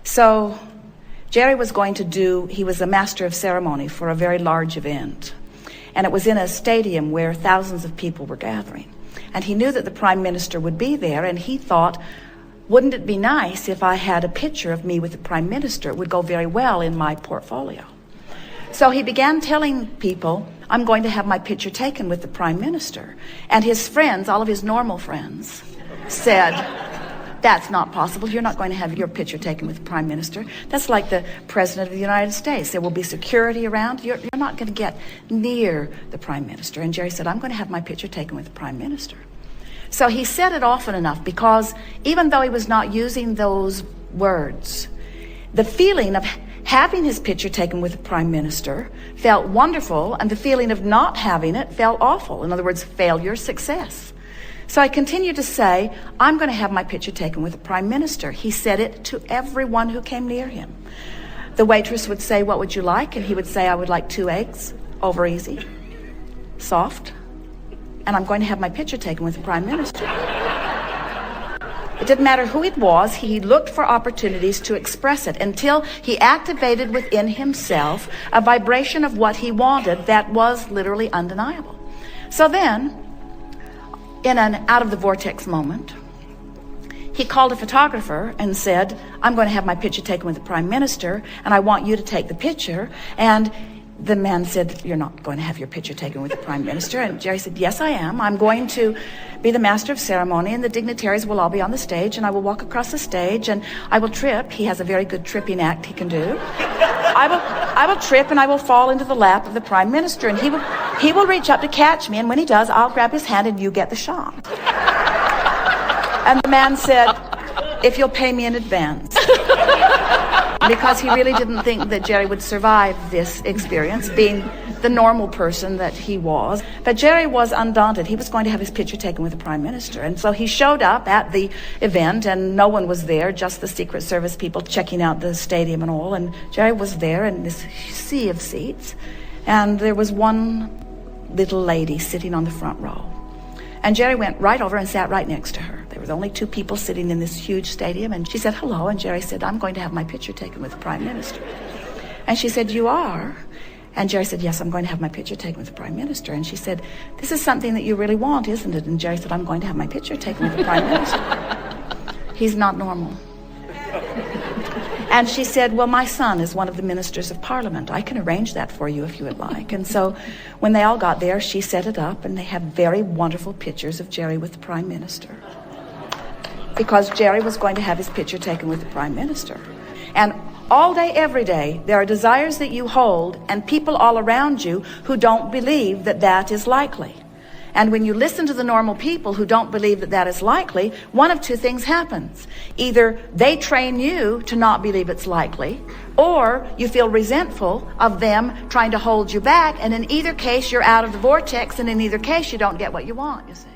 So Jerry was he was a master of ceremony for a very large event. And it was in a stadium where thousands of people were gathering. And he knew that the Prime Minister would be there, and he thought, wouldn't it be nice if I had a picture of me with the Prime Minister? It would go very well in my portfolio. So he began telling people, I'm going to have my picture taken with the Prime Minister. And his friends, all of his normal friends, said, that's not possible. You're not going to have your picture taken with the Prime Minister. That's like the President of the United States. There will be security around. You're not going to get near the Prime Minister. And Jerry said, I'm going to have my picture taken with the Prime Minister. So he said it often enough, because even though he was not using those words, the feeling of having his picture taken with the Prime Minister felt wonderful, and the feeling of not having it felt awful. In other words, failure, success. So I continued to say, I'm going to have my picture taken with the Prime Minister. He said it to everyone who came near him. The waitress would say, what would you like? And he would say, I would like 2 eggs, over easy, soft, and I'm going to have my picture taken with the Prime Minister. It didn't matter who it was. He looked for opportunities to express it until he activated within himself a vibration of what he wanted that was literally undeniable. So then, in an out-of-the-vortex moment, he called a photographer and said, I'm going to have my picture taken with the Prime Minister, and I want you to take the picture. And the man said, you're not going to have your picture taken with the Prime Minister. And Jerry said, yes, I am. I'm going to be the master of ceremony, and the dignitaries will all be on the stage, and I will walk across the stage, and I will trip. He has a very good tripping act he can do. I will trip, and I will fall into the lap of the Prime Minister, and he will reach up to catch me, and when he does, I'll grab his hand, and you get the shot. And the man said, if you'll pay me in advance. Because he really didn't think that Jerry would survive this experience, being the normal person that he was. But Jerry was undaunted. He was going to have his picture taken with the Prime Minister. And so he showed up at the event, and no one was there, just the Secret Service people checking out the stadium and all. And Jerry was there in this sea of seats. And there was one little lady sitting on the front row. And Jerry went right over and sat right next to her. There were only 2 people sitting in this huge stadium, and she said, hello, and Jerry said, I'm going to have my picture taken with the Prime Minister. And she said, you are? And Jerry said, yes, I'm going to have my picture taken with the Prime Minister. And she said, this is something that you really want, isn't it? And Jerry said, I'm going to have my picture taken with the Prime Minister. He's not normal. And she said, well, my son is one of the ministers of Parliament. I can arrange that for you if you would like. And so when they all got there, she set it up, and they have very wonderful pictures of Jerry with the Prime Minister. Because Jerry was going to have his picture taken with the Prime Minister. And all day, every day, there are desires that you hold and people all around you who don't believe that that is likely. And when you listen to the normal people who don't believe that that is likely, one of 2 things happens. Either they train you to not believe it's likely, or you feel resentful of them trying to hold you back, and in either case, you're out of the vortex, and in either case, you don't get what you want, you see.